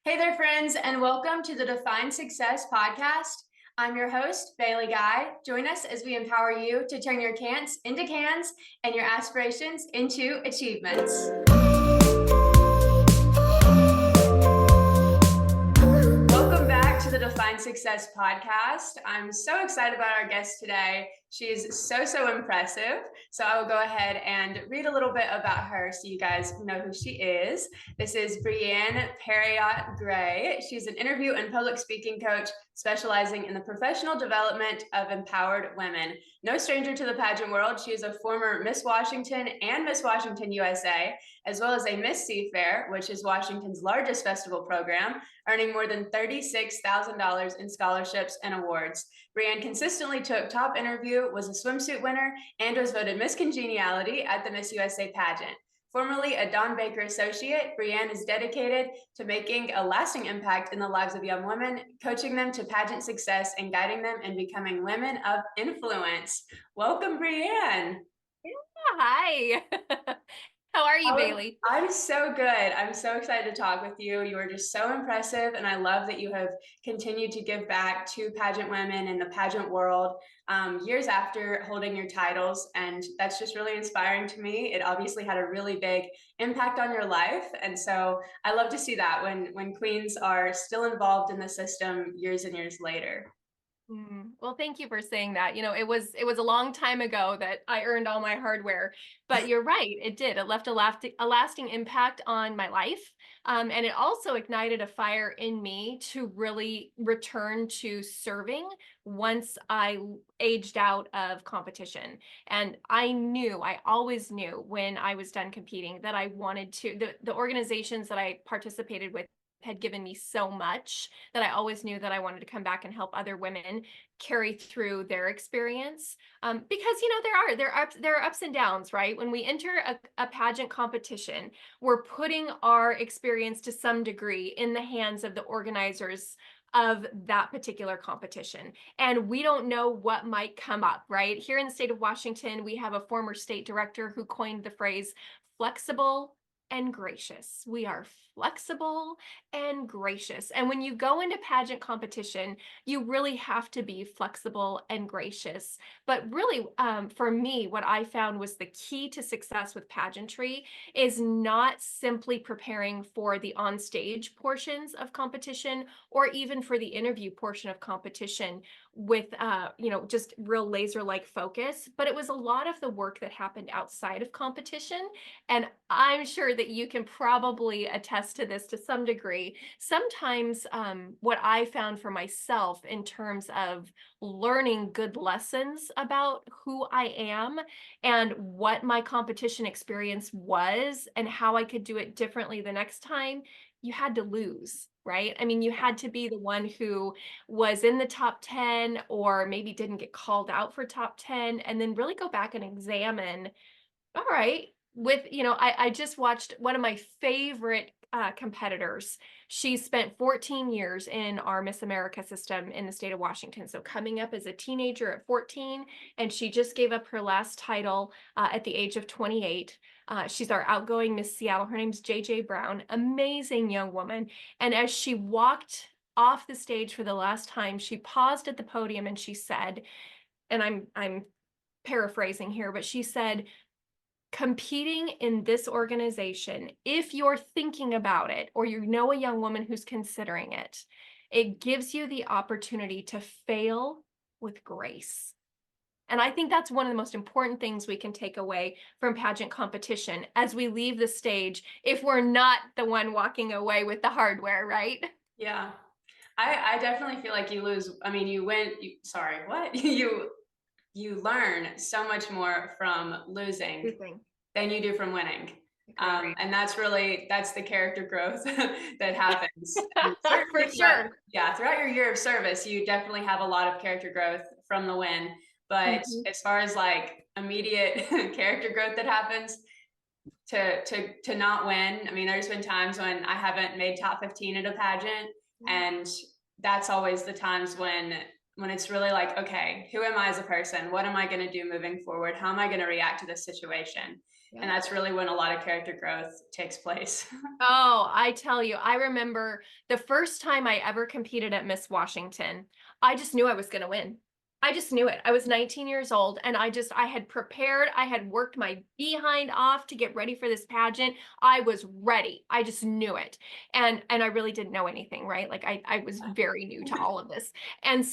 Hey there, friends, and welcome to the Define Success podcast. I'm your host, Bailey Guy. Join us as we empower you to turn your can'ts into cans and your aspirations into achievements. Welcome back to the Define Success podcast. I'm so excited about our guest today. She's so impressive. So I will go ahead and read a little bit about her so you guys know who she is. This is Breann Parriott Grey. She's an interview and public speaking coach specializing in the professional development of empowered women. No stranger to the pageant world, she is a former Miss Washington and Miss Washington USA, as well as a Miss Seafair, which is Washington's largest festival program, earning more than $36,000 in scholarships and awards. Breann consistently took top interview, was a swimsuit winner, and was voted Miss Congeniality at the Miss USA pageant. Formerly a Don Baker associate, Breann is dedicated to making a lasting impact in the lives of young women, coaching them to pageant success and guiding them in becoming women of influence. Welcome, Breann. Hi. How are you, Bailey? I'm so good. I'm so excited to talk with you. You are just so impressive, and I love that you have continued to give back to pageant women and the pageant world years after holding your titles, and that's just really inspiring to me. It obviously had a really big impact on your life, and so I love to see that when queens are still involved in the system years and years later. Well, thank you for saying that. It was a long time ago that I earned all my hardware, but you're right. It did. It left a lasting impact on my life. And it also ignited a fire in me to really return to serving once I aged out of competition. And I always knew when I was done competing that I wanted to, the organizations that I participated with had given me so much that I always knew that I wanted to come back and help other women carry through their experience. Because there are ups and downs, right? When we enter a pageant competition, we're putting our experience to some degree in the hands of the organizers of that particular competition. And we don't know what might come up, right? Here in the state of Washington, we have a former state director who coined the phrase flexible and gracious. We are flexible and gracious. And when you go into pageant competition, you really have to be flexible and gracious. But really, for me, what I found was the key to success with pageantry is not simply preparing for the onstage portions of competition or even for the interview portion of competition with just real laser like focus, but it was a lot of the work that happened outside of competition. And I'm sure that you can probably attest to this to some degree. Sometimes what I found for myself in terms of learning good lessons about who I am and what my competition experience was and how I could do it differently the next time, you had to lose, right? I mean, you had to be the one who was in the top 10 or maybe didn't get called out for top 10, and then really go back and examine, all right, I just watched one of my favorite competitors. She spent 14 years in our Miss America system in the state of Washington. So coming up as a teenager at 14, and she just gave up her last title at the age of 28. She's our outgoing Miss Seattle. Her name's JJ Brown, amazing young woman. And as she walked off the stage for the last time, she paused at the podium and she said, and I'm paraphrasing here, but she said, competing in this organization, if you're thinking about it or you know a young woman who's considering it, it gives you the opportunity to fail with grace. And I think that's one of the most important things we can take away from pageant competition as we leave the stage, if we're not the one walking away with the hardware, right? Yeah, I definitely feel like you lose. I mean, sorry, what? You learn so much more from losing Everything. than you do from winning. I agree. And that's the character growth that happens. And For certainly sure. throughout your year of service, you definitely have a lot of character growth from the win. But Mhm. as far as like immediate character growth that happens to not win, I mean, there's been times when I haven't made top 15 at a pageant, and that's always the times when it's really like, okay, who am I as a person? What am I going to do moving forward? How am I going to react to this situation? And Yeah. that's really when a lot of character growth takes place. Oh, I tell you, I remember the first time I ever competed at Miss Washington, I just knew I was going to win. I just knew it. I was 19 years old and I had prepared, I had worked my behind off to get ready for this pageant. I was ready. I just knew it. And I really didn't know anything, right? Like I was very new to all of this. And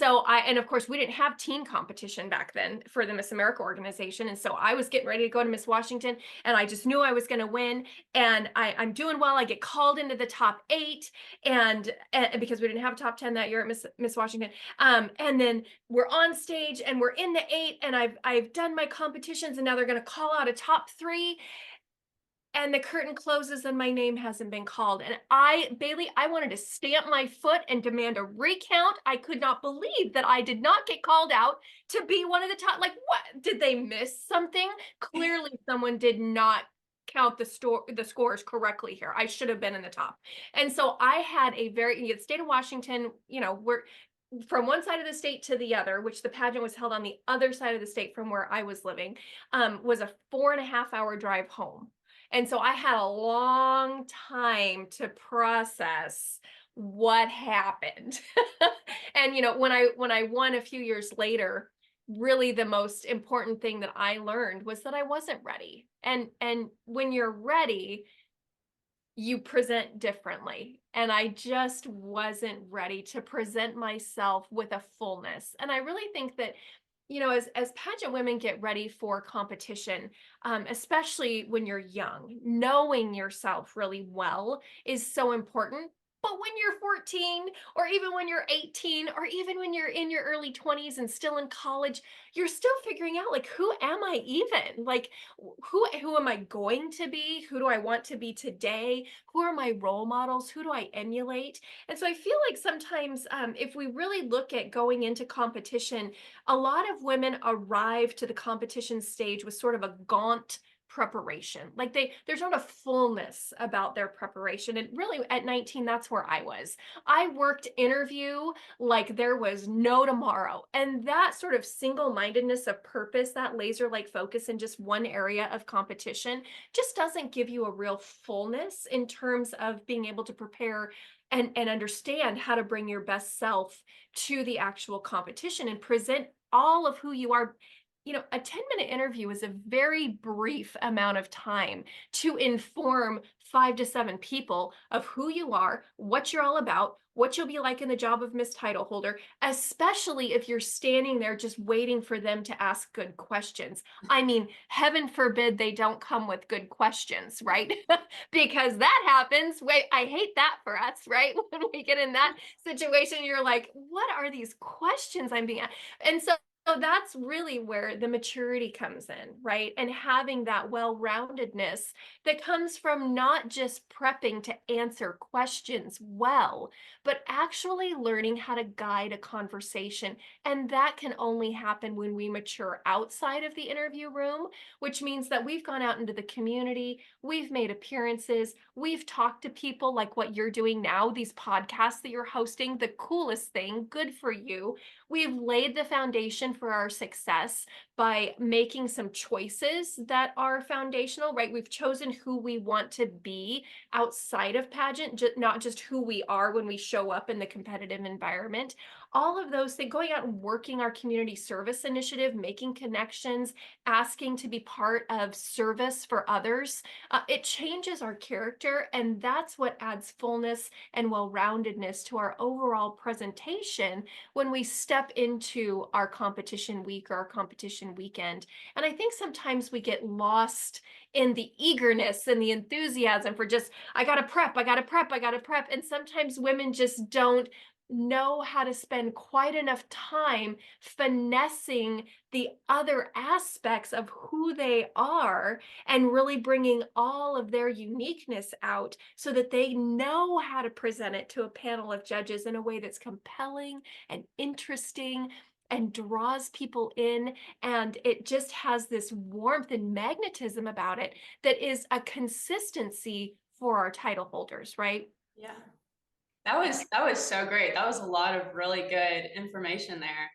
of course we didn't have teen competition back then for the Miss America organization. And so I was getting ready to go to Miss Washington and I just knew I was going to win. And I'm doing well. I get called into the top 8 and because we didn't have a top 10 that year at Miss Washington. And then we're on stage and we're in the 8 and I've done my competitions and now they're going to call out a top 3 and the curtain closes and my name hasn't been called. And Bailey, I wanted to stamp my foot and demand a recount. I could not believe that I did not get called out to be one of the top. Like, what? Did they miss something? Clearly, someone did not count the scores correctly here. I should have been in the top. And so I had the state of Washington, we're from one side of the state to the other, which the pageant was held on the other side of the state from where I was living, was a 4.5 hour drive home. And so I had a long time to process what happened. And when I won a few years later, really the most important thing that I learned was that I wasn't ready. And when you're ready, you present differently. And I just wasn't ready to present myself with a fullness. And I really think that, as pageant women get ready for competition, especially when you're young, knowing yourself really well is so important. But when you're 14, or even when you're 18, or even when you're in your early 20s and still in college, you're still figuring out, like, who am I even? Like, who am I going to be? Who do I want to be today? Who are my role models? Who do I emulate? And so I feel like sometimes, if we really look at going into competition, a lot of women arrive to the competition stage with sort of a gaunt preparation. Like there's not a fullness about their preparation. And really at 19, that's where I was. I worked interview like there was no tomorrow. And that sort of single-mindedness of purpose, that laser-like focus in just one area of competition, just doesn't give you a real fullness in terms of being able to prepare and understand how to bring your best self to the actual competition and present all of who you are. A 10-minute interview is a very brief amount of time to inform 5 to 7 people of who you are, what you're all about, what you'll be like in the job of Miss Title Holder, especially if you're standing there just waiting for them to ask good questions. I mean, heaven forbid they don't come with good questions, right? Because that happens. Wait, I hate that for us, right? When we get in that situation, you're like, what are these questions I'm being asked? And so that's really where the maturity comes in, right? And having that well-roundedness that comes from not just prepping to answer questions well, but actually learning how to guide a conversation. And that can only happen when we mature outside of the interview room, which means that we've gone out into the community, we've made appearances, we've talked to people like what you're doing now, these podcasts that you're hosting, the coolest thing, good for you. We've laid the foundation for our success by making some choices that are foundational, right? We've chosen who we want to be outside of pageant, not just who we are when we show up in the competitive environment. All of those things, going out and working our community service initiative, making connections, asking to be part of service for others, it changes our character. And that's what adds fullness and well-roundedness to our overall presentation when we step into our competition week or our competition weekend. And I think sometimes we get lost in the eagerness and the enthusiasm for just, I got to prep, I got to prep, I got to prep. And sometimes women just don't know how to spend quite enough time finessing the other aspects of who they are and really bringing all of their uniqueness out so that they know how to present it to a panel of judges in a way that's compelling and interesting and draws people in. And it just has this warmth and magnetism about it that is a consistency for our title holders, right? Yeah. That was so great. That was a lot of really good information there.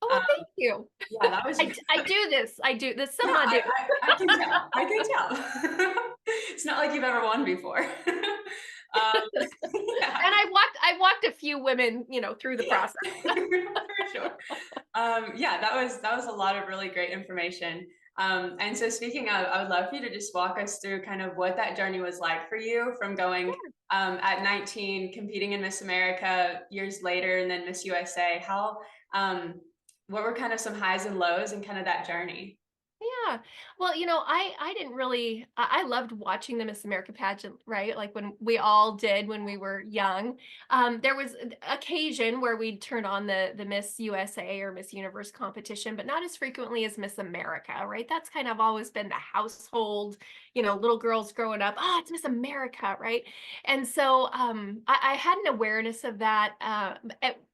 Oh, well, Um, thank you. yeah, that was I do this, yeah, somehow do. I can tell. I can tell. It's not like you've ever won before. Yeah, And I walked a few women, through the yeah, process. for sure. Yeah, that was a lot of really great information. And so speaking of, I would love for you to just walk us through kind of what that journey was like for you from going at 19, competing in Miss America years later, and then Miss USA. Um, what were kind of some highs and lows and kind of that journey? Yeah. Well, I didn't really I loved watching the Miss America pageant, right? Like when we all did when we were young. There was an occasion where we'd turn on the Miss USA or Miss Universe competition, but not as frequently as Miss America, right? That's kind of always been the household, little girls growing up. Oh, it's Miss America, right? And so I had an awareness of that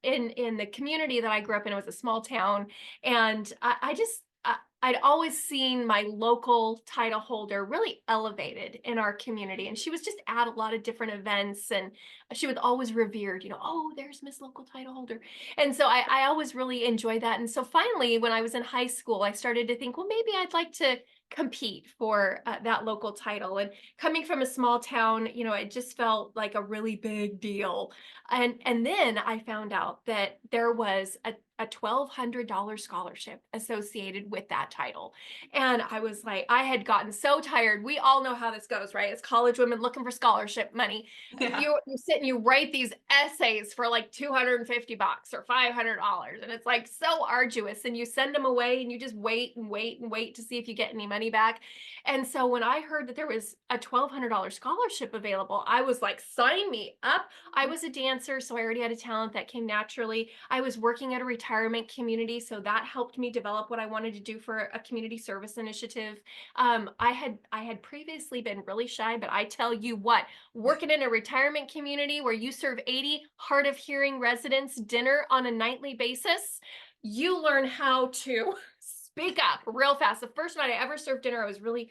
in the community that I grew up in. It was a small town, and I just I'd always seen my local title holder really elevated in our community. And she was just at a lot of different events, and she was always revered, oh, there's Miss Local Title Holder. And so I always really enjoyed that. And so finally, when I was in high school, I started to think, well, maybe I'd like to compete for that local title. And coming from a small town, it just felt like a really big deal. And then I found out that there was a $1,200 scholarship associated with that title. And I was like, I had gotten so tired. We all know how this goes, right? As college women looking for scholarship money, Yeah. you sit and you write these essays for like $250 or $500. And it's like so arduous. And you send them away and you just wait and wait and wait to see if you get any money back. And so when I heard that there was a $1,200 scholarship available, I was like, sign me up. I was a dancer, so I already had a talent that came naturally. I was working at a retirement community, so that helped me develop what I wanted to do for a community service initiative. I had previously been really shy, but I tell you what, working in a retirement community where you serve 80 hard of hearing residents dinner on a nightly basis, you learn how to speak up real fast. The first night I ever served dinner, I was really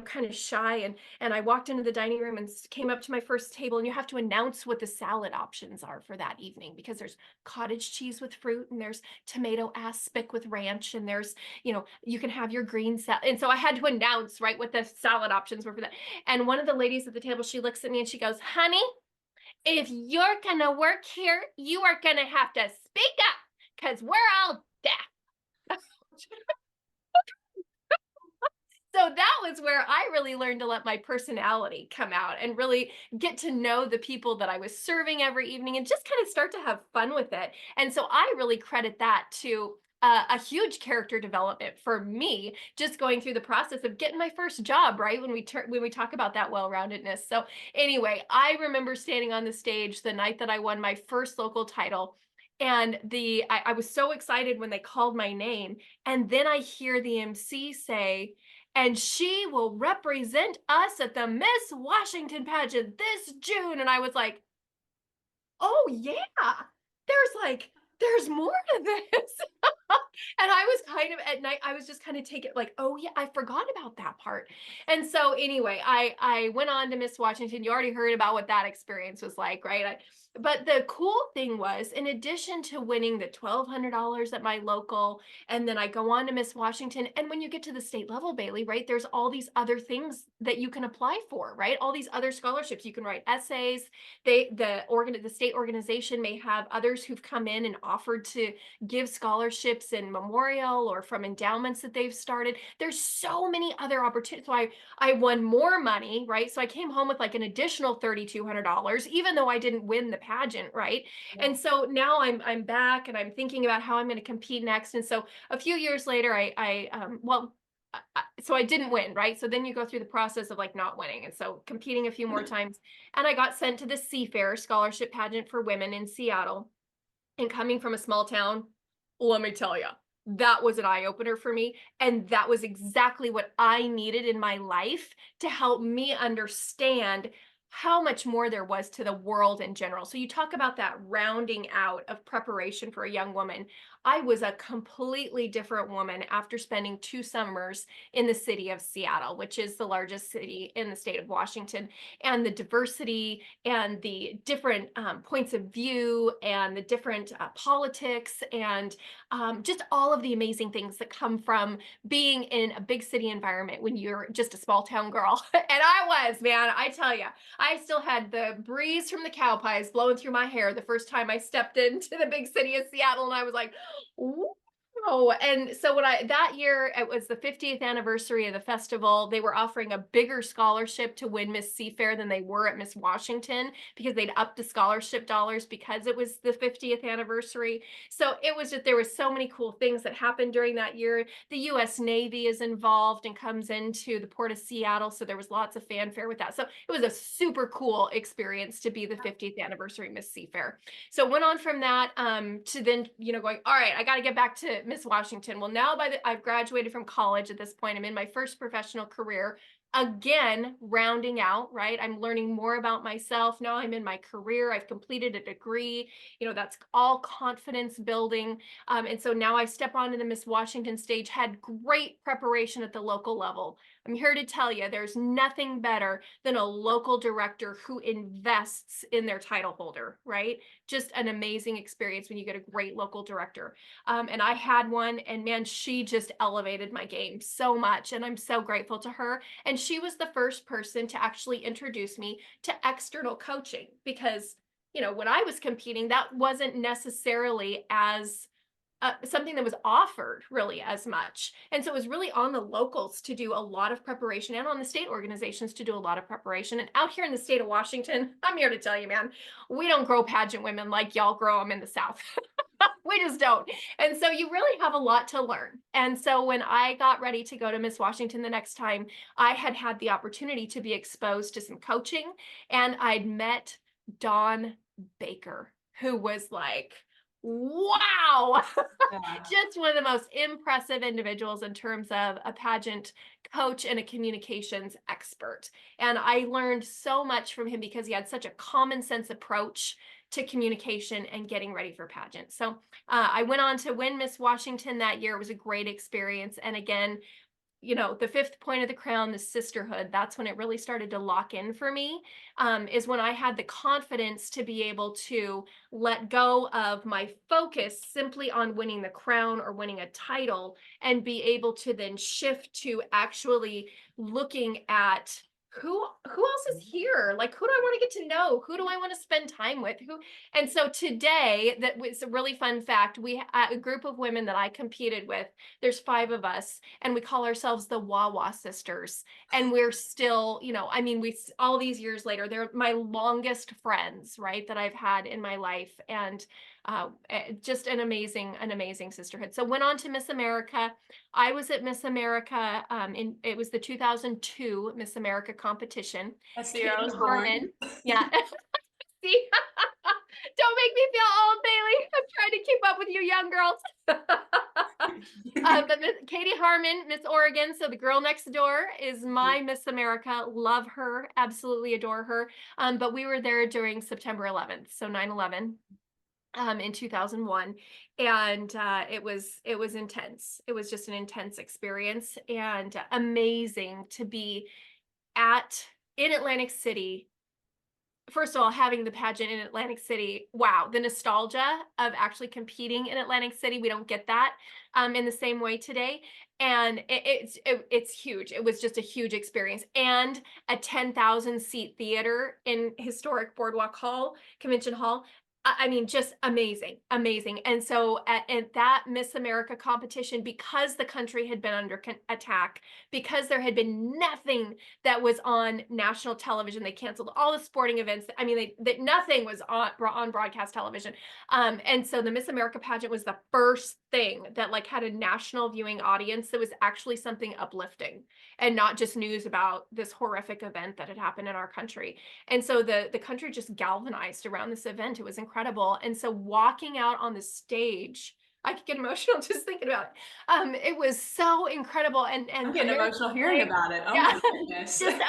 kind of shy, and I walked into the dining room and came up to my first table, and you have to announce what the salad options are for that evening, because there's cottage cheese with fruit, and there's tomato aspic with ranch, and there's you can have your green salad. And so I had to announce, right, what the salad options were for that. And one of the ladies at the table, she looks at me and she goes, honey, if you're gonna work here, you are gonna have to speak up because we're all deaf. So that was where I really learned to let my personality come out and really get to know the people that I was serving every evening and just kind of start to have fun with it. And so I really credit that to a huge character development for me, just going through the process of getting my first job, right? When we talk about that well-roundedness. So anyway, I remember standing on the stage the night that I won my first local title. And I was so excited when they called my name. And then I hear the MC say, and she will represent us at the Miss Washington pageant this June. And I was like, oh yeah, there's more to this. And I was kind of at night, I was just kind of taking like, oh yeah, I forgot about that part. And so anyway, I went on to Miss Washington. You already heard about what that experience was like, right? But the cool thing was, in addition to winning the $1,200 at my local, and then I go on to Miss Washington, and when you get to the state level, Bailey, right, there's all these other things that you can apply for, right? All these other scholarships. You can write essays. The state organization may have others who've come in and offered to give scholarships in memorial or from endowments that they've started. There's so many other opportunities. So I won more money, right? So I came home with like an additional $3,200, even though I didn't win the pageant, right? Yeah. And so now I'm back and I'm thinking about how I'm going to compete next. And so a few years later, so I didn't win, right? So then you go through the process of like not winning. And so competing a few more times. And I got sent to the Seafair scholarship pageant for women in Seattle. And coming from a small town, let me tell you, that was an eye opener for me. And that was exactly what I needed in my life to help me understand how much more there was to the world in general. So you talk about that rounding out of preparation for a young woman. I was a completely different woman after spending 2 summers in the city of Seattle, which is the largest city in the state of Washington. And the diversity and the different points of view and the different politics and just all of the amazing things that come from being in a big city environment when you're just a small town girl. And I was, man, I tell you, I still had the breeze from the cow pies blowing through my hair the first time I stepped into the big city of Seattle. And I was like, wow. And so that year, it was the 50th anniversary of the festival. They were offering a bigger scholarship to win Miss Seafair than they were at Miss Washington because they'd upped the scholarship dollars because it was the 50th anniversary. So it was just, there was so many cool things that happened during that year. The US Navy is involved and comes into the port of Seattle. So there was lots of fanfare with that. So it was a super cool experience to be the 50th anniversary Miss Seafair. So went on from that to then, going, all right, I got to get back to Miss Washington. Well, now I've graduated from college at this point. I'm in my first professional career. Again, rounding out, right? I'm learning more about myself. Now I'm in my career. I've completed a degree. That's all confidence building. And so now I step onto the Miss Washington stage, had great preparation at the local level. I'm here to tell you there's nothing better than a local director who invests in their title holder, right? Just an amazing experience when you get a great local director. And I had one, and man, she just elevated my game so much. And I'm so grateful to her. And she was the first person to actually introduce me to external coaching because, when I was competing, that wasn't necessarily as something that was offered really as much. And so it was really on the locals to do a lot of preparation and on the state organizations to do a lot of preparation. And out here in the state of Washington, I'm here to tell you, man, we don't grow pageant women like y'all grow them in the South. We just don't. And so you really have a lot to learn. And so when I got ready to go to Miss Washington the next time, I had the opportunity to be exposed to some coaching, and I'd met Dawn Baker, who was like, wow, Yeah. just one of the most impressive individuals in terms of a pageant coach and a communications expert. And I learned so much from him because he had such a common sense approach to communication and getting ready for pageant. So I went on to win Miss Washington that year. It was a great experience. And again, the fifth point of the crown, the sisterhood, that's when it really started to lock in for me, is when I had the confidence to be able to let go of my focus simply on winning the crown or winning a title and be able to then shift to actually looking at who else is here? Like, who do I want to get to know? Who do I want to spend time with? And so today, that was a really fun fact. We a group of women that I competed with, there's 5 of us, and we call ourselves the Wawa sisters. And we're still, I mean, we all these years later, they're my longest friends, right, that I've had in my life. And just an amazing sisterhood. So went on to Miss America. I was at Miss America. It was the 2002 Miss America competition. That's the year I was born. Harmon, yeah. See, don't make me feel old, Bailey. I'm trying to keep up with you young girls. But Katie Harmon, Miss Oregon, so the girl next door is my Miss America. Love her, absolutely adore her. But we were there during September 11th, so 9/11. In 2001, and it was intense. It was just an intense experience and amazing to be in Atlantic City. First of all, having the pageant in Atlantic City, wow, the nostalgia of actually competing in Atlantic City, we don't get that in the same way today. And it's huge. It was just a huge experience. And a 10,000 seat theater in historic Boardwalk Hall, Convention Hall. I mean, just amazing. And so at that Miss America competition, because the country had been under attack, because there had been nothing that was on national television, they canceled all the sporting events. I mean, nothing was on broadcast television. And so the Miss America pageant was the first thing that had a national viewing audience that was actually something uplifting and not just news about this horrific event that had happened in our country. And so the country just galvanized around this event. It was incredible. And so walking out on the stage I could get emotional just thinking about it. It was so incredible, I'm and getting American emotional hearing flags. about it. Oh Yeah, my goodness. just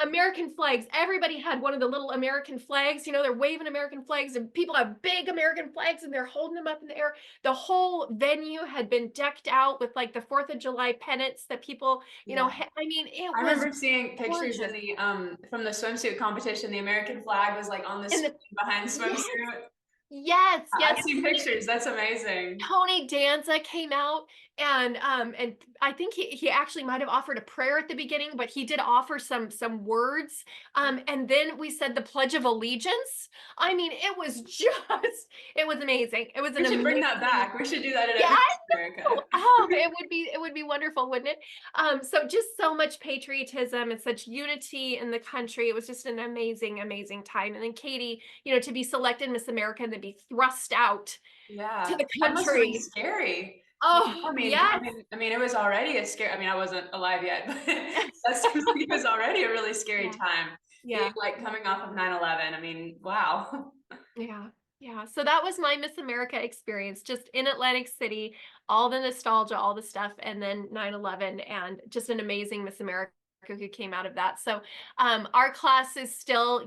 American flags. Everybody had one of the little American flags. You know, they're waving American flags, and people have big American flags, and they're holding them up in the air. The whole venue had been decked out with like the Fourth of July pennants that people, Yeah. I mean, it I was remember seeing pictures in gorgeous. the from the swimsuit competition. The American flag was like on the And screen behind the yes, swimsuit. yes, I've yes. seen pictures. That's amazing. Tony Danza came out, and I think he actually might have offered a prayer at the beginning, but he did offer some words. And then we said the Pledge of Allegiance. I mean, it was just it was amazing. It was We an should bring that amazing. back. We should do that at Yeah, every I Miss America. know. Oh, it would be wonderful, wouldn't it? So just so much patriotism and such unity in the country. It was just an amazing, amazing time. And then Katie, to be selected Miss America and then be thrust out to Yeah, the that must have been country. scary. Oh, I mean, I yes. mean, I mean, it was already a scary. I mean, I wasn't alive yet, but that seems like it was already a really scary Yeah, time. Being yeah, like yeah, coming off of 9/11. I mean, wow. yeah, yeah. So that was my Miss America experience, just in Atlantic City, all the nostalgia, all the stuff, and then 9/11, and just an amazing Miss America who came out of that. So our class is still,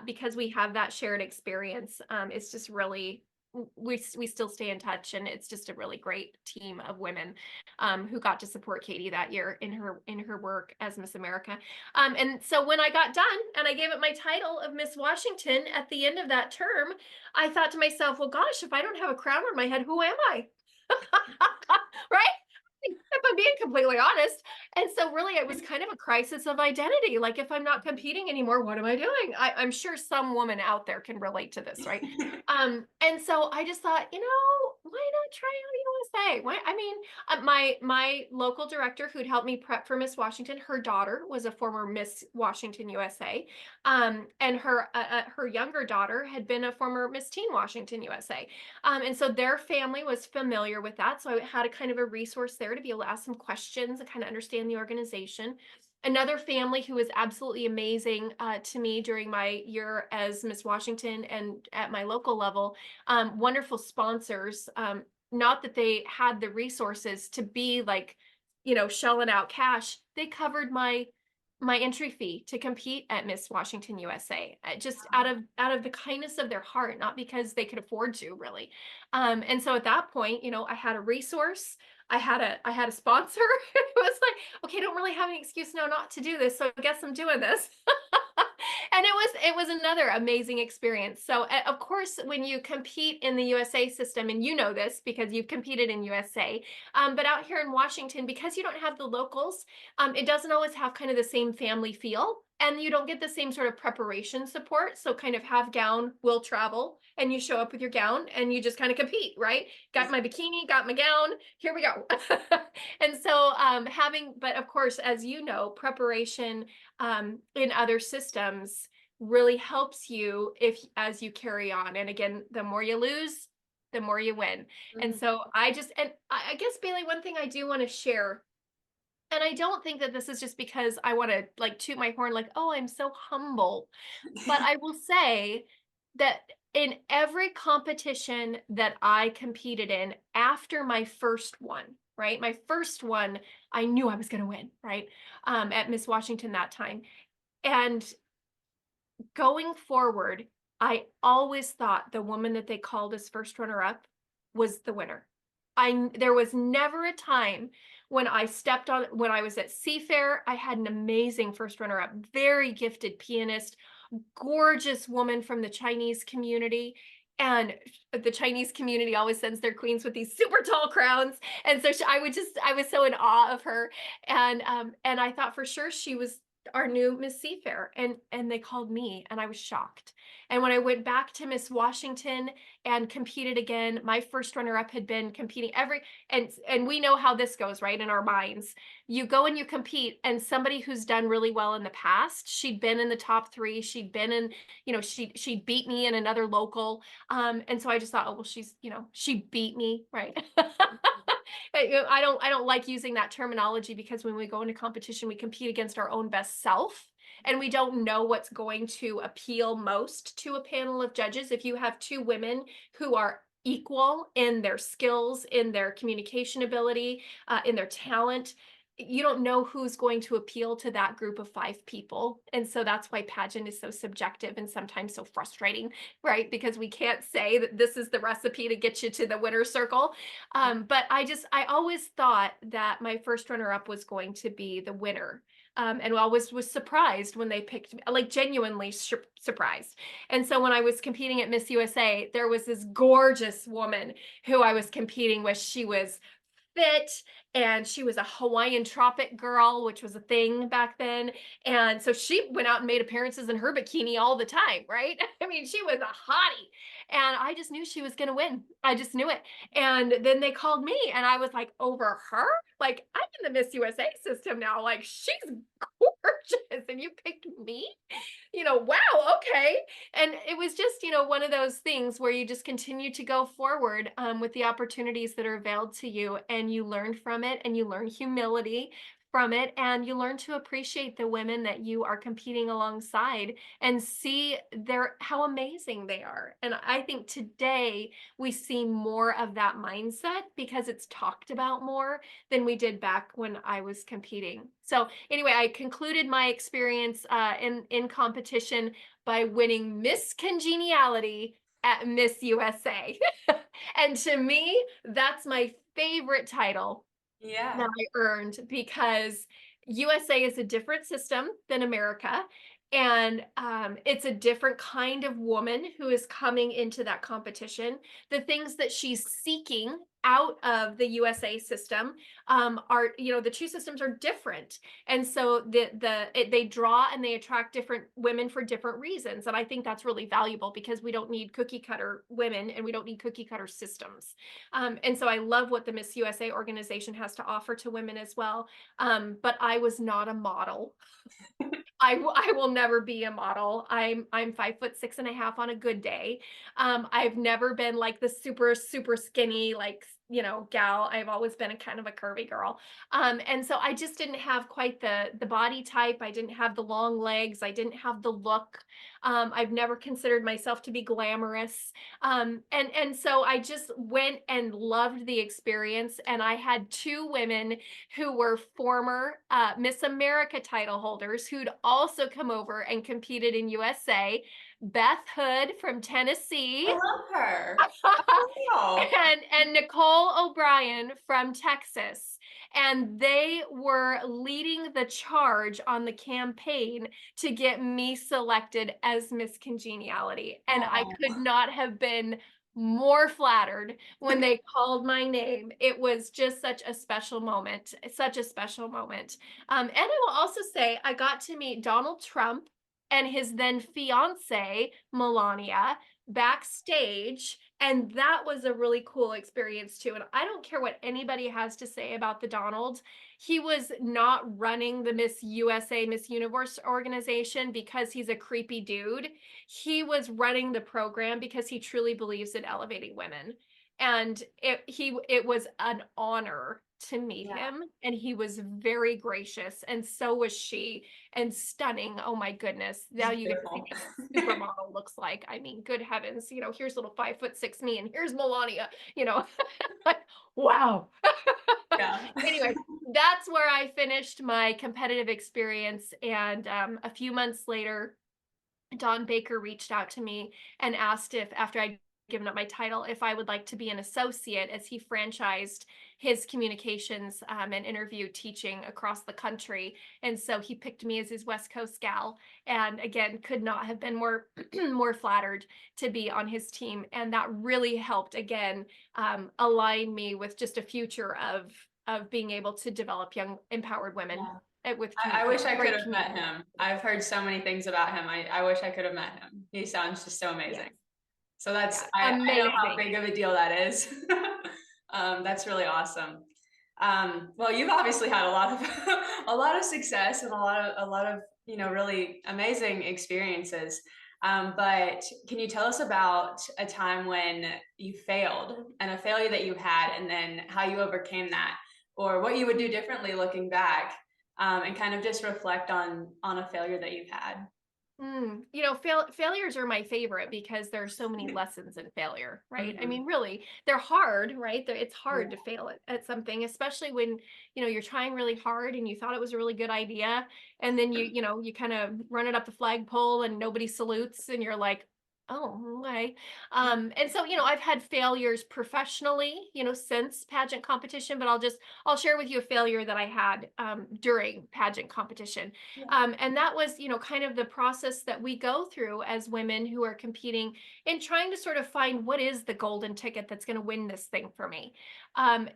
because we have that shared experience, it's just really we still stay in touch, and it's just a really great team of women who got to support Katie that year in her work as Miss America. And so when I got done and I gave it my title of Miss Washington at the end of that term, I thought to myself, well, gosh, if I don't have a crown on my head, who am I? Right? If I'm being completely honest. And so really it was kind of a crisis of identity. Like, if I'm not competing anymore, what am I doing? I'm sure some woman out there can relate to this, right? And so I just thought, why not try out USA? Why? I mean, my local director who'd helped me prep for Miss Washington, her daughter was a former Miss Washington USA, and her younger daughter had been a former Miss Teen Washington USA. And so their family was familiar with that. So I had a kind of a resource there to be able to ask some questions and kind of understand the organization. Another family who was absolutely amazing to me during my year as Miss Washington and at my local level, wonderful sponsors. Not that they had the resources to be like, shelling out cash. They covered my entry fee to compete at Miss Washington USA, just out of the kindness of their heart, not because they could afford to, really. And so at that point, I had a resource, I had a sponsor. It was like, okay, I don't really have any excuse now not to do this, so I guess I'm doing this. And it was another amazing experience. So of course, when you compete in the USA system, and you know this because you've competed in USA, but out here in Washington, because you don't have the locals, it doesn't always have kind of the same family feel, and you don't get the same sort of preparation support. So kind of have gown will travel, and you show up with your gown and you just kind of compete, right? Got my bikini, got my gown, here we go. And so but of course, as you know, preparation in other systems really helps you if as you carry on. And again, the more you lose, the more you win. And Mhm. so I guess, Bailey, one thing I do want to share, and I don't think that this is just because I want to like toot my horn, like, oh, I'm so humble. But I will say that in every competition that I competed in after my first one, right? My first one, I knew I was going to win, right? At Miss Washington that time. And going forward, I always thought the woman that they called as first runner up was the winner. There was never a time when when I was at Seafair, I had an amazing first runner up, very gifted pianist, gorgeous woman from the Chinese community. And the Chinese community always sends their queens with these super tall crowns. And so I was so in awe of her. And I thought for sure she was our new Miss Seafair, and they called me, and I was shocked. And when I went back to Miss Washington and competed again, my first runner up had been competing and we know how this goes, right? In our minds, you go and you compete, and somebody who's done really well in the past, she'd been in the top 3, she'd been in, she beat me in another local. And so I just thought, oh well, she beat me, right? I don't like using that terminology, because when we go into competition, we compete against our own best self, and we don't know what's going to appeal most to a panel of judges. If you have two women who are equal in their skills, in their communication ability, in their talent. You don't know who's going to appeal to that group of 5 people. And so that's why pageant is so subjective and sometimes so frustrating, right? Because we can't say that this is the recipe to get you to the winner's circle. But I always thought that my first runner up was going to be the winner. And always was surprised when they picked me, like genuinely surprised. And so when I was competing at Miss USA, there was this gorgeous woman who I was competing with. She was fit and she was a Hawaiian tropic girl, which was a thing back then. And so she went out and made appearances in her bikini all the time, right? I mean, she was a hottie. And I just knew she was going to win. I just knew it. And then they called me and I was like, over her? Like, I'm in the Miss USA system now. Like, she's gorgeous and you picked me? Wow, okay. And it was just, one of those things where you just continue to go forward with the opportunities that are availed to you, and you learn from it, and you learn humility from it, and you learn to appreciate the women that you are competing alongside and see how amazing they are. And I think today we see more of that mindset because it's talked about more than we did back when I was competing. So anyway, I concluded my experience in competition by winning Miss Congeniality at Miss USA. And to me, that's my favorite title Yeah. that I earned because USA is a different system than America. And it's a different kind of woman who is coming into that competition. The things that she's seeking out of the USA system are, the two systems are different. And so they draw and they attract different women for different reasons. And I think that's really valuable because we don't need cookie cutter women and we don't need cookie cutter systems. And so I love what the Miss USA organization has to offer to women as well. But I was not a model. I will never be a model. I'm 5'6.5" on a good day. I've never been like the super skinny, like, gal. I've always been a kind of a curvy girl. And so I just didn't have quite the body type. I didn't have the long legs. I didn't have the look. I've never considered myself to be glamorous. And so I just went and loved the experience. And I had 2 women who were former Miss America title holders who'd also come over and competed in USA. Beth Hood from I Tennessee love her. Wow. and Nicole O'Brien from Texas. And they were leading the charge on the campaign to get me selected as Miss Congeniality. And I Oh, could not have been more flattered when they called my name. It was just such a special moment, such a special moment. And I will also say I got to meet Donald Trump and his then fiance, Melania, backstage. And that was a really cool experience too. And I don't care what anybody has to say about the Donald. He was not running the Miss USA, Miss Universe organization because he's a creepy dude. He was running the program because he truly believes in elevating women. And it was an honor to meet yeah. him, and he was very gracious, and so was she, and stunning. Oh my goodness. She's Now you get to see beautiful. what a supermodel looks like. I mean, good heavens, here's little 5'6" me, and here's Melania, like, wow. Yeah. Anyway, that's where I finished my competitive experience. And a few months later, Don Baker reached out to me and asked if, after I'd given up my title, if I would like to be an associate, as he franchised his communications and interview teaching across the country. And so he picked me as his West Coast gal. And again, could not have been more more flattered to be on his team. And that really helped, again, align me with just a future of being able to develop young, empowered women Yeah. with I wish I could great have met community. him. I've heard so many things about him. I wish I could have met him. He sounds just so Yes. amazing. So Yeah. I know how Amazing. big of a deal that is. That's really awesome. Well, you've obviously had a lot of a lot of success and a lot of really amazing experiences. But can you tell us about a time when you failed and a failure that you had, and then how you overcame that, or what you would do differently looking back, and kind of just reflect on a failure that you've had? Failures are my favorite because there's so many lessons in failure, right? I Mhm. mean, really, they're hard, right? It's Yeah. hard to fail at something, especially when, you're trying really hard and you thought it was a really good idea. And then you kind of run it up the flagpole and nobody salutes and you're like, oh, okay. And so, I've had failures professionally, since pageant competition, but I'll share with you a failure that I had during pageant competition. Yeah. And that was, kind of the process that we go through as women who are competing in trying to sort of find what is the golden ticket that's going to win this thing for me. And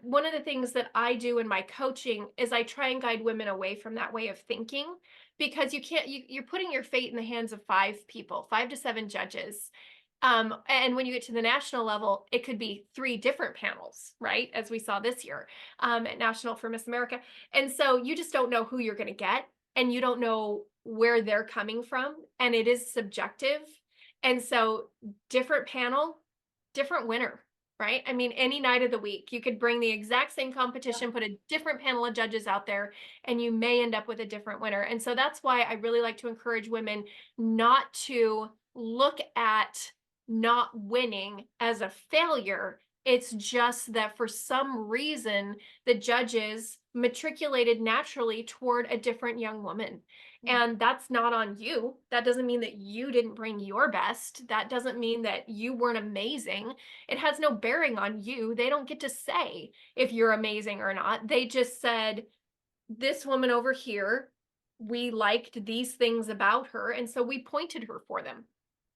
one of the things that I do in my coaching is I try and guide women away from that way of thinking because you can't, you're putting your fate in the hands of five people, 5 to 7 judges. And when you get to the national level, it could be 3 different panels, right? As we saw this year at National for Miss America. And so you just don't know who you're going to get and you don't know where they're coming from. And it is subjective. And so different panel, different winner, right? I mean, any night of the week, you could bring the exact same competition, put a different panel of judges out there, and you may end up with a different winner. And so that's why I really like to encourage women not to look at not winning as a failure. It's just that for some reason, the judges matriculated naturally toward a different young woman. And that's not on you. That doesn't mean that you didn't bring your best. That doesn't mean that you weren't amazing. It has no bearing on you. They don't get to say if you're amazing or not. They just said, this woman over here, we liked these things about her. And so we pointed her for them.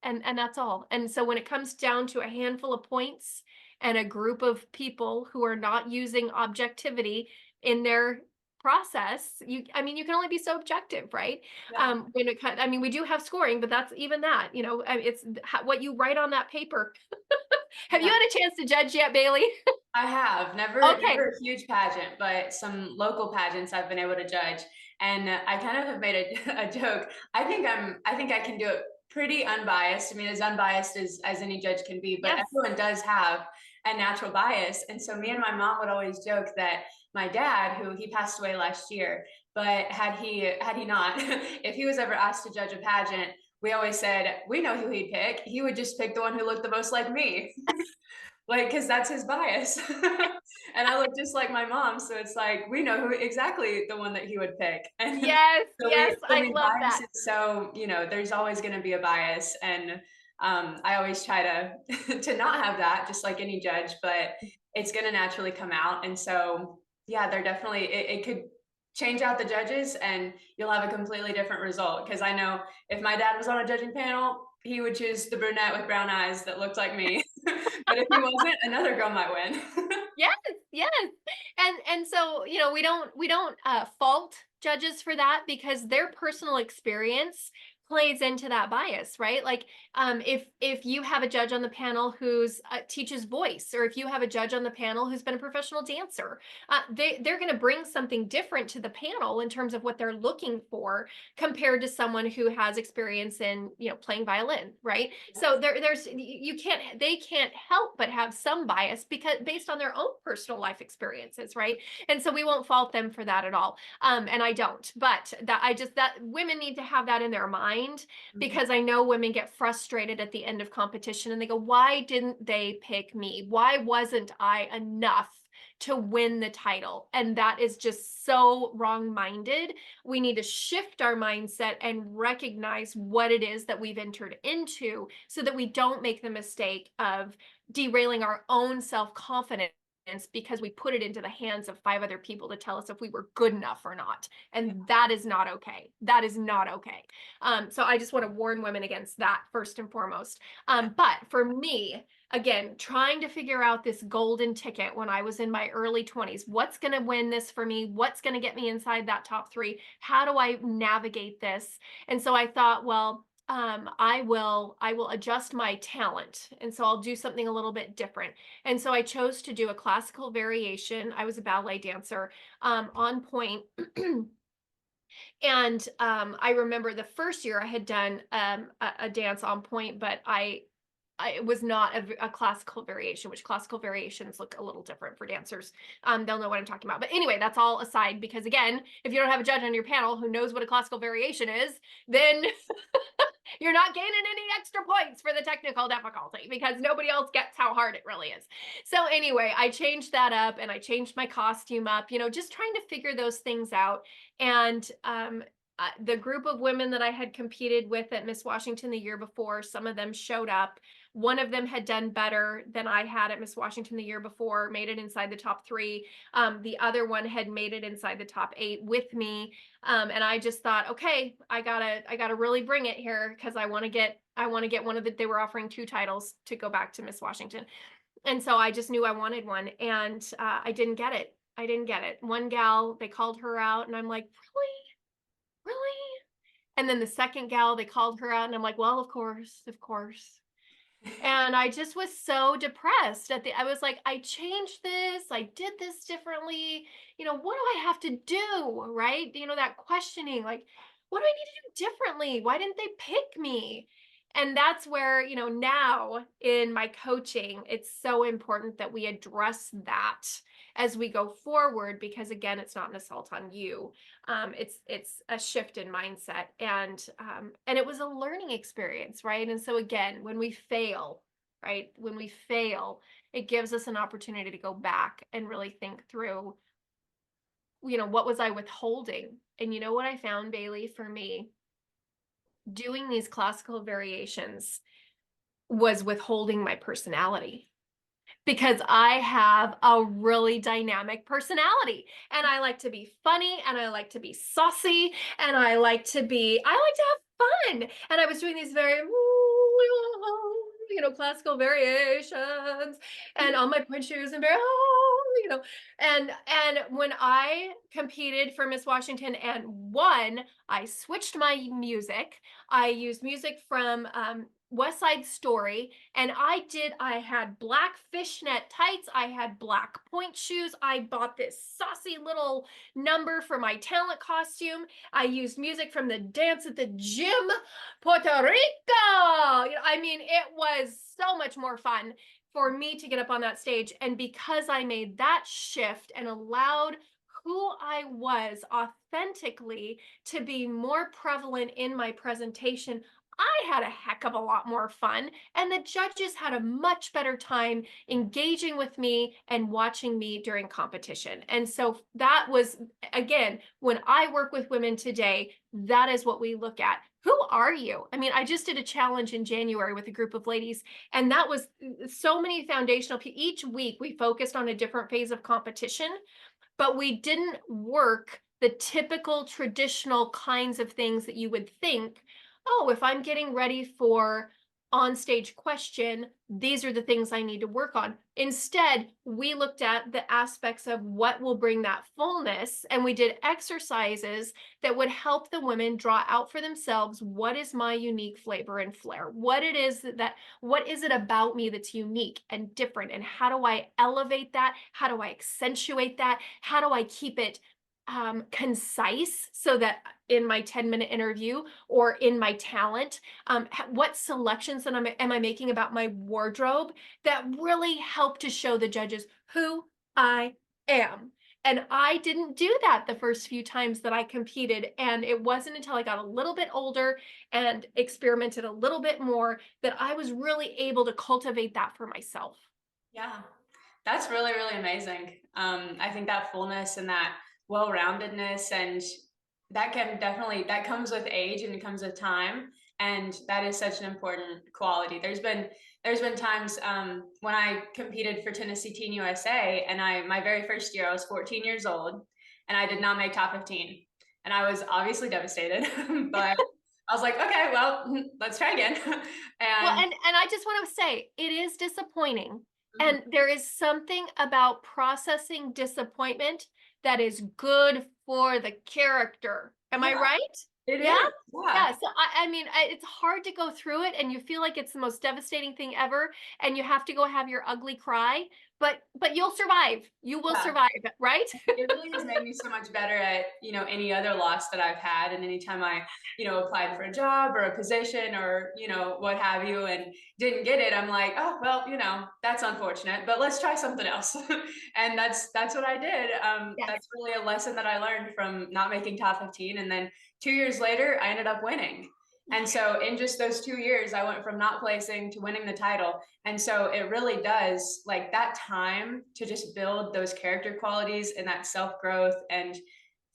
And that's all. And so when it comes down to a handful of points and a group of people who are not using objectivity in their process, you can only be so objective, right? Yeah. I mean, we do have scoring, but that's even that, it's what you write on that paper. Have you Yeah. had a chance to judge yet, Bailey? I have never Okay. a huge pageant, but some local pageants I've been able to judge. And I kind of have made a, a joke. I think I can do it pretty unbiased. I mean, as unbiased as any judge can be, but Yes. everyone does have a natural bias. And so me and my mom would always joke that my dad, who he passed away last year, but had he not, if he was ever asked to judge a pageant, we always said, we know who he'd pick. He would just pick the one who looked the most like me. Like, because that's his bias. And I look just like my mom, so it's like we know who exactly the one that he would pick. And Yes, so we yes, so I we love bias that. it, so there's always going to be a bias, and I always try to to not have that, just like any judge, but it's going to naturally come out. And so yeah, they're definitely it could change out the judges and you'll have a completely different result, because I know if my dad was on a judging panel, he would choose the brunette with brown eyes that looked like me. But if he wasn't, another girl might win. Yes, yes. And so, we don't fault judges for that because their personal experience plays into that bias, right? Like if you have a judge on the panel who's teaches voice, or if you have a judge on the panel who's been a professional dancer, they're going to bring something different to the panel in terms of what they're looking for compared to someone who has experience in, playing violin, right? So there's you can't they can't help but have some bias because based on their own personal life experiences, right? And so we won't fault them for that at all. And I don't, but that women need to have that in their mind, Mhm. because I know women get frustrated at the end of competition and they go, why didn't they pick me? Why wasn't I enough to win the title? And that is just so wrong-minded. We need to shift our mindset and recognize what it is that we've entered into so that we don't make the mistake of derailing our own self-confidence because we put it into the hands of 5 other people to tell us if we were good enough or not. Yeah. And that is not okay. That is not okay. So I just want to warn women against that first and foremost. But for me, again, trying to figure out this golden ticket when I was in my early 20s, what's going to win this for me? What's going to get me inside that top 3? How do I navigate this? And so I thought, well, I will adjust my talent, and so I'll do something a little bit different. And so I chose to do a classical variation. I was a ballet dancer on point. And I remember the first year I had done a dance on point, but it was not a classical variation, which classical variations look a little different for dancers. They'll know what I'm talking about. But anyway, that's all aside, because again, if you don't have a judge on your panel who knows what a classical variation is, then you're not gaining any extra points for the technical difficulty, because nobody else gets how hard it really is. So anyway, I changed that up, and I changed my costume up, just trying to figure those things out. And the group of women that I had competed with at Miss Washington the year before, some of them showed up. One of them had done better than I had at Miss Washington the year before, made it inside the top 3. The other one had made it inside the top 8 with me. And I just thought, okay, I gotta really bring it here, because I want to get one of the, they were offering 2 titles to go back to Miss Washington. And so I just knew I wanted one, and I didn't get it. I didn't get it. One gal, they called her out, and I'm like, really? And then the second gal, they called her out, and I'm like, well, of course. And I just was so depressed I was like, I changed this, I did this differently. What do I have to do? Right? That questioning, like, what do I need to do differently? Why didn't they pick me? And that's where, now in my coaching, it's so important that we address that as we go forward, because again, it's not an assault on you. It's a shift in mindset, and it was a learning experience, right? And so again, when we fail, right, it gives us an opportunity to go back and really think through, what was I withholding? And you know what I found, Bailey, for me, doing these classical variations was withholding my personality, because I have a really dynamic personality, and I like to be funny, and I like to be saucy, and I like to have fun. And I was doing these very, classical variations, and on my point shoes, and very, and when I competed for Miss Washington and won, I switched my music. I used music from West Side Story, and I had black fishnet tights, I had black point shoes, I bought this saucy little number for my talent costume, I used music from the Dance at the Gym, Puerto Rico. It was so much more fun for me to get up on that stage. And because I made that shift and allowed who I was authentically to be more prevalent in my presentation, I had a heck of a lot more fun, and the judges had a much better time engaging with me and watching me during competition. And so that was, again, when I work with women today, that is what we look at. Who are you? I just did a challenge in January with a group of ladies, and that was so many foundational. Each week we focused on a different phase of competition, but we didn't work the typical traditional kinds of things that you would think, oh, if I'm getting ready for on-stage question, these are the things I need to work on. Instead, we looked at the aspects of what will bring that fullness, and we did exercises that would help the women draw out for themselves, what is my unique flavor and flair? What is it about me that's unique and different? And how do I elevate that? How do I accentuate that? How do I keep it concise, so that in my 10-minute interview or in my talent, what selections am I making about my wardrobe that really help to show the judges who I am? And I didn't do that the first few times that I competed. And it wasn't until I got a little bit older and experimented a little bit more that I was really able to cultivate that for myself. Yeah, that's really, really amazing. I think that fullness and that well-roundedness, and that comes with age and it comes with time. And that is such an important quality. There's been times when I competed for Tennessee Teen USA, and my very first year, I was 14 years old, and I did not make top 15. And I was obviously devastated, but I was like, okay, well, let's try again. Well, And and I just want to say it is disappointing. mhm, And there is something about processing disappointment that is good for the character. Am I yeah, right? it Yeah? is. Yeah. Yeah. So it's hard to go through it, and you feel like it's the most devastating thing ever, and you have to go have your ugly cry. but you'll survive. You will Yeah. survive, right? It really has made me so much better at, any other loss that I've had. And anytime I, applied for a job or a position or, what have you, and didn't get it, I'm like, oh, well, that's unfortunate, but let's try something else. And that's what I did. Yes. That's really a lesson that I learned from not making top 15. And then 2 years later, I ended up winning. And so in just those 2 years, I went from not placing to winning the title. And so it really does, like, that time to just build those character qualities and that self growth and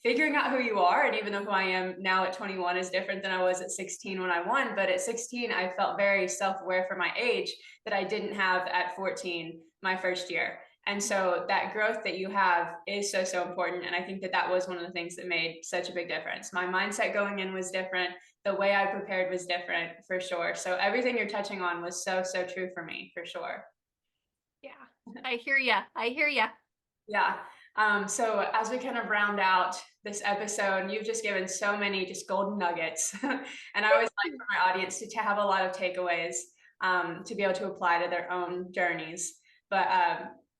figuring out who you are. And even though who I am now at 21 is different than I was at 16 when I won, but at 16, I felt very self aware for my age that I didn't have at 14, my first year. And so that growth that you have is so, so important. And I think that that was one of the things that made such a big difference. My mindset going in was different. The way I prepared was different for sure. So everything you're touching on was so, so true for me for sure. Yeah. I hear ya. I hear ya. Yeah. So as we kind of round out this episode, you've just given so many just golden nuggets. And I always like for my audience to have a lot of takeaways to be able to apply to their own journeys. But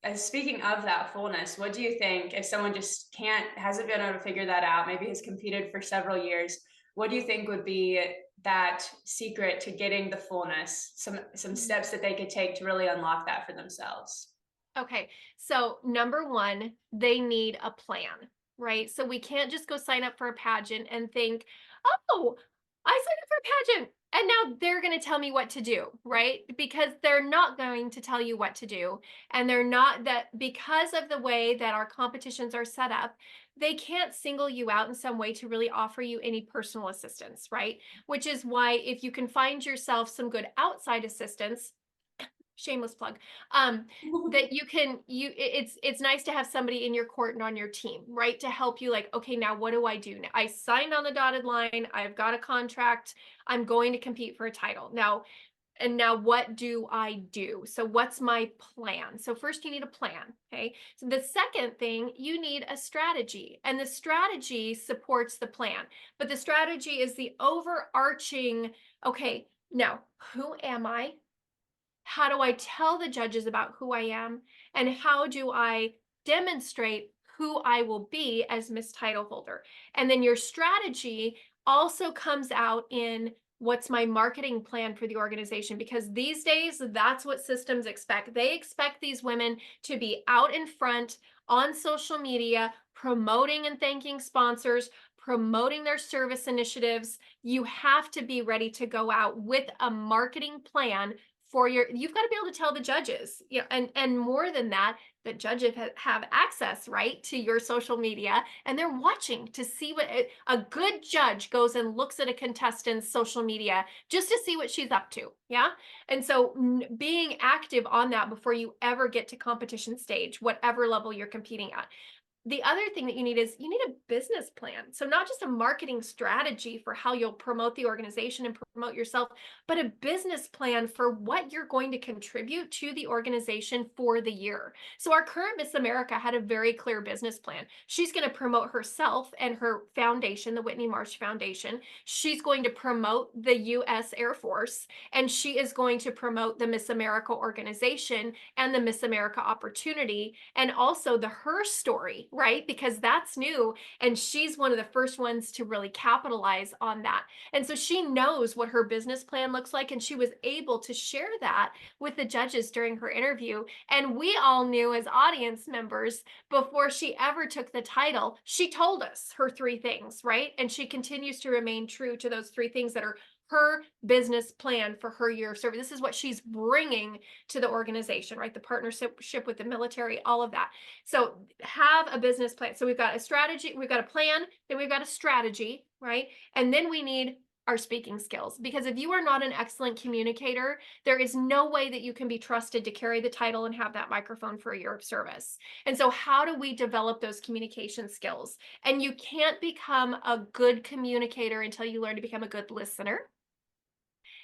as speaking of that fullness, what do you think if someone just hasn't been able to figure that out, maybe has competed for several years, what do you think would be that secret to getting the fullness, some steps that they could take to really unlock that for themselves? Okay. So, number one, they need a plan, right? So, we can't just go sign up for a pageant and think, oh, I signed up for a pageant and now they're going to tell me what to do, right? Because they're not going to tell you what to do. And they're not that because of the way that our competitions are set up, they can't single you out in some way to really offer you any personal assistance, right? Which is why if you can find yourself some good outside assistance, shameless plug, that it's nice to have somebody in your court and on your team, right, to help you, like, okay, now what do I do now? I signed on the dotted line, I've got a contract, I'm going to compete for a title now. And now what do I do? So what's my plan? So first you need a plan. Okay, so the second thing, you need a strategy, and the strategy supports the plan, but the strategy is the overarching. Okay, now who am I? How do I tell the judges about who I am? And how do I demonstrate who I will be as Miss Title Holder? And then your strategy also comes out in what's my marketing plan for the organization, because these days that's what systems expect. They expect these women to be out in front on social media, promoting and thanking sponsors, promoting their service initiatives. You have to be ready to go out with a marketing plan for you've got to be able to tell the judges, and more than that, the judges have access, right, to your social media, and they're watching to see what a good judge goes and looks at a contestant's social media just to see what she's up to. Yeah. And so being active on that before you ever get to competition stage, whatever level you're competing at. The other thing that you need is you need a business plan. So not just a marketing strategy for how you'll promote the organization and promote yourself, but a business plan for what you're going to contribute to the organization for the year. So our current Miss America had a very clear business plan. She's going to promote herself and her foundation, the Whitney Marsh Foundation. She's going to promote the US Air Force, and she is going to promote the Miss America organization and the Miss America opportunity, and also the her story, right? Because that's new. And she's one of the first ones to really capitalize on that. And so she knows what her business plan looks like. And she was able to share that with the judges during her interview. And we all knew as audience members before she ever took the title, she told us her three things, right? And she continues to remain true to those three things that are her business plan for her year of service. This is what she's bringing to the organization, right? The partnership with the military, all of that. So have a business plan. So we've got a strategy, we've got a plan, then we've got a strategy, right? And then we need our speaking skills, because if you are not an excellent communicator, there is no way that you can be trusted to carry the title and have that microphone for a year of service. And so how do we develop those communication skills? And you can't become a good communicator until you learn to become a good listener,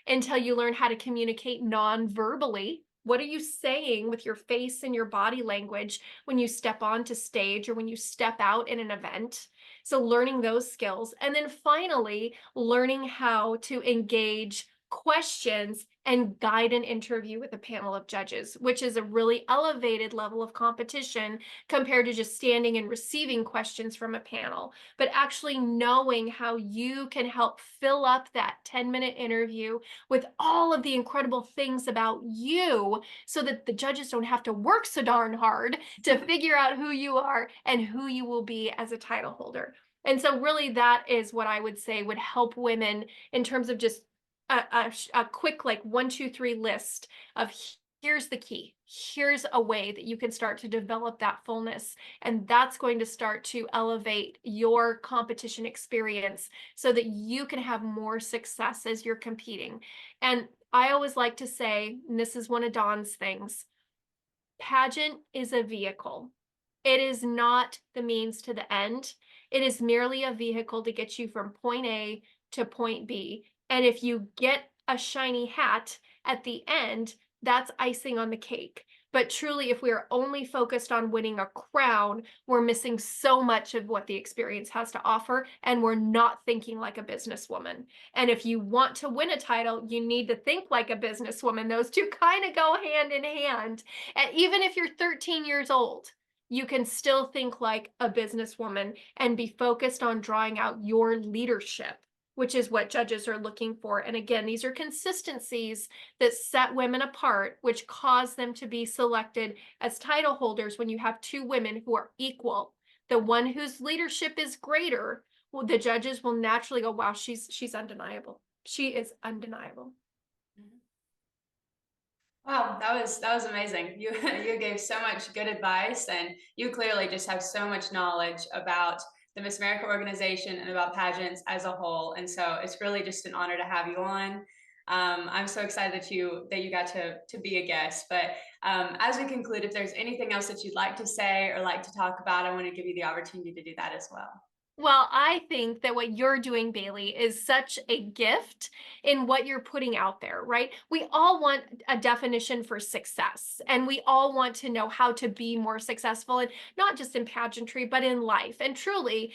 until you learn how to communicate non-verbally. What are you saying with your face and your body language when you step onto stage or when you step out in an event? So learning those skills. And then finally, learning how to engage questions, and guide an interview with a panel of judges, which is a really elevated level of competition compared to just standing and receiving questions from a panel, but actually knowing how you can help fill up that 10-minute interview with all of the incredible things about you so that the judges don't have to work so darn hard to figure out who you are and who you will be as a title holder. And so really that is what I would say would help women in terms of just a quick like 1, 2, 3 list of here's the key. Here's a way that you can start to develop that fullness. And that's going to start to elevate your competition experience so that you can have more success as you're competing. And I always like to say, and this is one of Dawn's things, pageant is a vehicle. It is not the means to the end. It is merely a vehicle to get you from point A to point B. And if you get a shiny hat at the end, that's icing on the cake. But truly, if we are only focused on winning a crown, we're missing so much of what the experience has to offer, and we're not thinking like a businesswoman. And if you want to win a title, you need to think like a businesswoman. Those two kind of go hand in hand. And even if you're 13 years old, you can still think like a businesswoman and be focused on drawing out your leadership, which is what judges are looking for. And again, these are consistencies that set women apart, which cause them to be selected as title holders when you have two women who are equal. The one whose leadership is greater, well, the judges will naturally go, wow, she's undeniable. She is undeniable. Wow, that was amazing. You you gave so much good advice, and you clearly just have so much knowledge about the Miss America organization and about pageants as a whole. And so it's really just an honor to have you on. I'm so excited that you got to be a guest. But as we conclude, if there's anything else that you'd like to say or like to talk about, I want to give you the opportunity to do that as well. Well, I think that what you're doing, Bailey, is such a gift in what you're putting out there, right? We all want a definition for success, and we all want to know how to be more successful, and not just in pageantry, but in life. And truly,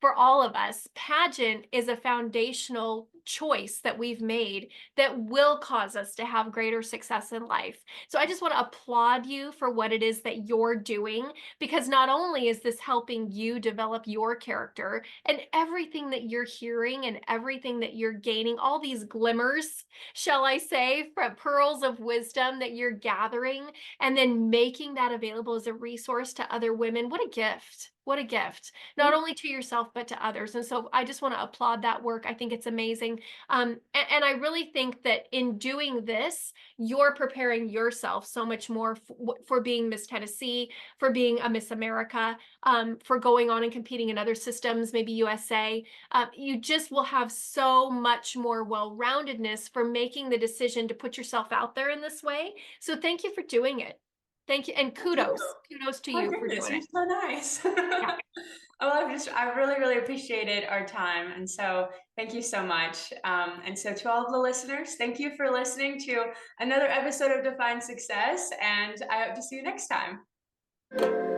for all of us, pageant is a foundational choice that we've made that will cause us to have greater success in life. So I just want to applaud you for what it is that you're doing, because not only is this helping you develop your character and everything that you're hearing and everything that you're gaining, all these glimmers, shall I say, from pearls of wisdom that you're gathering and then making that available as a resource to other women. What a gift. What a gift, not only to yourself, but to others. And so I just want to applaud that work. I think it's amazing. And I really think that in doing this, you're preparing yourself so much more for being Miss Tennessee, for being a Miss America, for going on and competing in other systems, maybe USA. You just will have so much more well-roundedness for making the decision to put yourself out there in this way. So thank you for doing it. Thank you. And kudos to Oh you for goodness, doing you're it. so nice. Yeah. Oh, I really, really appreciated our time. And so thank you so much. And so to all of the listeners, thank you for listening to another episode of Define Success. And I hope to see you next time.